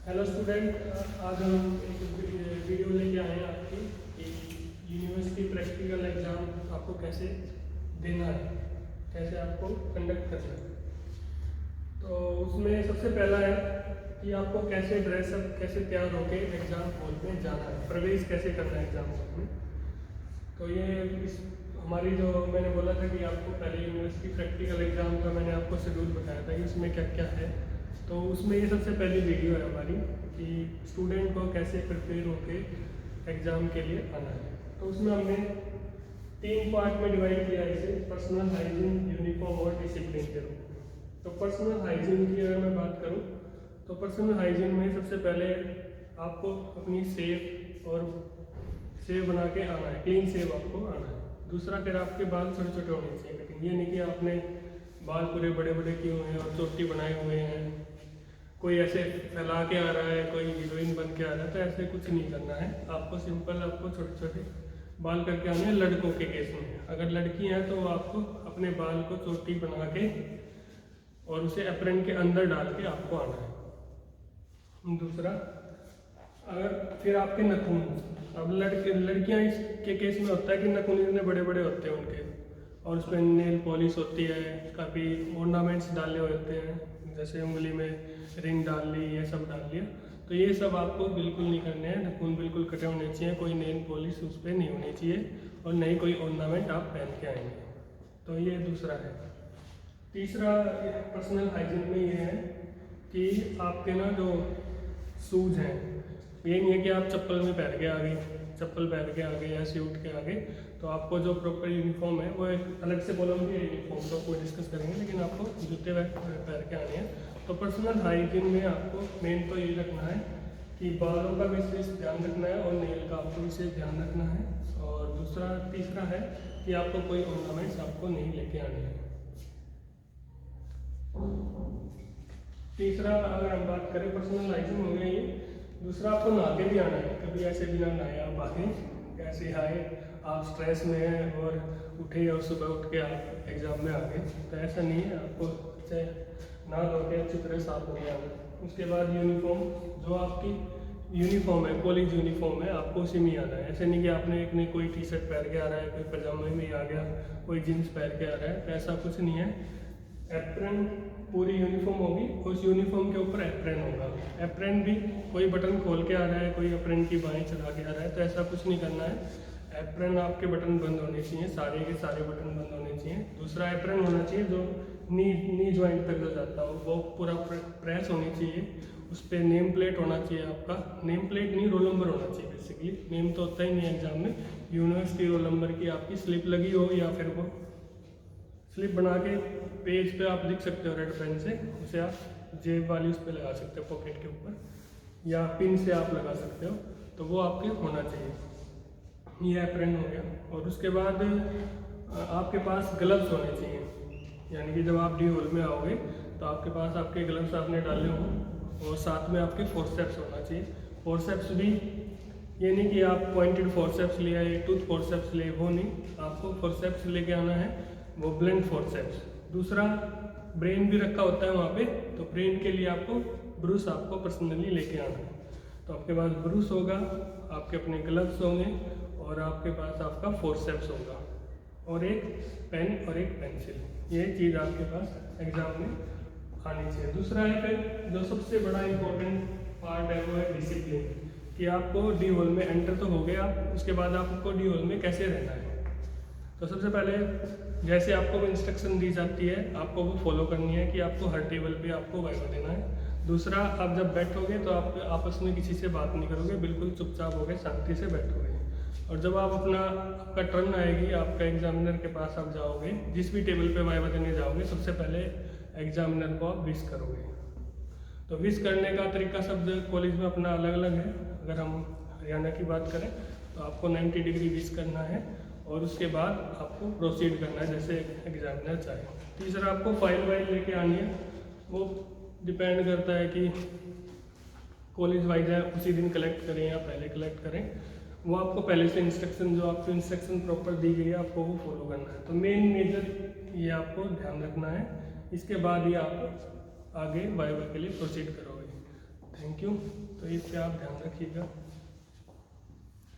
Hello student, आज हम एक वीडियो लेके आए हैं आपकी कि यूनिवर्सिटी प्रैक्टिकल एग्ज़ाम आपको कैसे देना है, कैसे आपको कंडक्ट करना है। तो उसमें सबसे पहला है कि आपको कैसे ड्रेसअप, कैसे तैयार होकर एग्ज़ाम हॉल में जाना है, प्रवेश कैसे करना है एग्ज़ाम हॉल में। तो ये इस हमारी जो मैंने बोला था कि आपको पहले यूनिवर्सिटी प्रैक्टिकल एग्ज़ाम का मैंने आपको शेड्यूल बताया था कि उसमें क्या क्या है। तो उसमें ये सबसे पहली वीडियो है हमारी कि स्टूडेंट को कैसे प्रिपेयर होकर एग्ज़ाम के लिए आना है। तो उसमें हमने 3 पार्ट में डिवाइड किया है इसे, पर्सनल हाइजीन, यूनिफॉर्म और डिसिप्लिन के रूप में। तो पर्सनल हाइजीन की अगर मैं बात करूँ तो पर्सनल हाइजीन में सबसे पहले आपको अपनी सेफ और सेव बना के आना है, क्लीन सेव आपको आना है। दूसरा, फिर आपके बाल छोटे छोटे होने चाहिए, लेकिन ये नहीं कि आपने बाल पूरे बड़े बड़े किए हुए हैं और चोटी बनाए हुए हैं, कोई ऐसे फैला के आ रहा है, कोई हीरोइन बन के आ रहा है, तो ऐसे कुछ नहीं करना है। आपको सिंपल आपको छोटे छोटे बाल करके आने हैं। लड़कों के केस में, अगर लड़की हैं तो आपको अपने बाल को चोटी बना के और उसे एप्रन के अंदर डाल के आपको आना है। दूसरा, अगर फिर आपके नखून, अब लड़कियां इसके केस में होता है कि नखून इतने बड़े बड़े होते हैं उनके, और उस पर नेल पॉलिश होती है, काफ़ी ऑर्नामेंट्स डाले हुए होते हैं, जैसे उंगली में रिंग डाल ली, ये सब डाल लिया। तो ये सब आपको बिल्कुल नहीं करने हैं। नखून बिल्कुल कटे होने चाहिए, कोई नेल पॉलिश उस पर नहीं होनी चाहिए, और नहीं कोई ऑर्नामेंट आप पहन के आएंगे। तो ये दूसरा है। तीसरा पर्सनल हाइजीन में ये है कि आपके ना जो शूज़ हैं, ये नहीं है कि आप चप्पल में पहन के आ गए, चप्पल पहन के आ गए या सूट के आ गए। तो आपको जो प्रॉपर यूनिफॉर्म है वो एक अलग से बोलूँगी, यूनिफॉर्म तो आपको डिस्कस करेंगे, लेकिन आपको जूते पहन के आने हैं। तो पर्सनल हाइजीन में आपको मेन तो ये रखना है कि बालों का विशेष ध्यान रखना है और नेल का आपको विशेष ध्यान रखना है। और दूसरा, तीसरा है कि आपको कोई ऑर्नामेंट्स आपको नहीं लेके आने हैं। तीसरा, अगर हम बात करें पर्सनल हाइजीन हो गया ये। दूसरा, आपको नहा के भी आना है। कभी ऐसे बिना नहाए आप आए, कैसे आए, आप स्ट्रेस में हैं और उठे और सुबह उठ के आप एग्ज़ाम में आ गए, तो ऐसा नहीं है। आपको अच्छे नहा धो के अच्छी तरह साफ होके आना है। उसके बाद यूनिफॉर्म, जो आपकी यूनिफॉर्म है, कॉलेज यूनिफॉर्म है, आपको उसी में आना है। ऐसे नहीं कि आपने एक ने कोई टी शर्ट पहन के आ रहा है, कोई पजामे में ही आ गया, कोई जीन्स पहन के आ रहा है, तो ऐसा कुछ नहीं है। एप्रन पूरी यूनिफॉर्म होगी, उस यूनिफॉर्म के ऊपर एप्रन होगा। एप्रन भी कोई बटन खोल के आ रहा है, कोई एप्रन की बाएं चला के आ रहा है, तो ऐसा कुछ नहीं करना है। एप्रन आपके बटन बंद होने चाहिए, सारे के सारे बटन बंद होने चाहिए। दूसरा, एप्रन होना चाहिए जो नी जॉइंट तक जो जाता हो, वो पूरा प्रेस होनी चाहिए। उस पर नेम प्लेट होना चाहिए आपका, नेम प्लेट नहीं, रोल नंबर होना चाहिए। बेसिकली नेम तो होता ही नहीं है एग्जाम में, यूनिवर्सिटी रोल नंबर की आपकी स्लिप लगी हो, या फिर वो स्लिप बना के पेज पे आप लिख सकते हो रेड पेन से, उसे आप जेब वाली उस पर लगा सकते हो, पॉकेट के ऊपर, या पिन से आप लगा सकते हो। तो वो आपके होना चाहिए। ये एप्रन हो गया। और उसके बाद आपके पास ग्लव्स होने चाहिए, यानी कि जब आप डी हॉल में आओगे तो आपके पास आपके ग्लव्स आपने डाले हों, और साथ में आपके फोर्सेप्स होना चाहिए। फोर्सेप्स भी ये नहीं कि आप पॉइंटेड फोर्सेप्स ले आए, टूथ फोर्सेप्स ले, वो नहीं, आपको फोर्सेप्स लेके आना है, वो ब्लेंड फोर्सेप्स। दूसरा, ब्रेन भी रखा होता है वहाँ पे, तो ब्रेन के लिए आपको ब्रूस आपको पर्सनली लेके आना है। तो आपके पास ब्रूस होगा, आपके अपने ग्लव्स होंगे, और आपके पास आपका फोर्सेप्स होगा, और एक पेन और एक पेंसिल। ये चीज़ आपके पास एग्जाम में आनी चाहिए। दूसरा है फिर जो सबसे बड़ा इम्पोर्टेंट पार्ट है, वो है डिसिप्लिन, कि आपको डी हॉल में एंटर तो हो गए आप, उसके बाद आपको डी हॉल में कैसे रहना है। तो सबसे पहले जैसे आपको वो इंस्ट्रक्शन दी जाती है, आपको वो फॉलो करनी है कि आपको हर टेबल पे आपको वाइवा देना है। दूसरा, आप जब बैठोगे तो आप आपस में किसी से बात नहीं करोगे, बिल्कुल चुपचाप होकर शांति से बैठोगे। और जब आप आपका टर्न आएगी, आपका एग्जामिनर के पास आप जाओगे, जिस भी टेबल पे वाइवा देने जाओगे, सबसे पहले एग्जामिनर को आप विश करोगे। तो विश करने का तरीका सब कॉलेज में अपना अलग अलग है। अगर हम हरियाणा की बात करें तो आपको 90 डिग्री विश करना है, और उसके बाद आपको प्रोसीड करना है जैसे एग्जामिनर चाहे। तीसरा, आपको फाइल वाइल लेके आनी है। वो डिपेंड करता है कि कॉलेज वाइज है, उसी दिन कलेक्ट करें या पहले कलेक्ट करें, वो आपको पहले से इंस्ट्रक्शन, जो आपको इंस्ट्रक्शन प्रॉपर दी गई है, आपको वो फॉलो करना है। तो मेन मेजर ये आपको ध्यान रखना है। इसके बाद ही आप आगे वाइवा के लिए प्रोसीड करोगे। Thank you. तो इस पे आप ध्यान रखिएगा।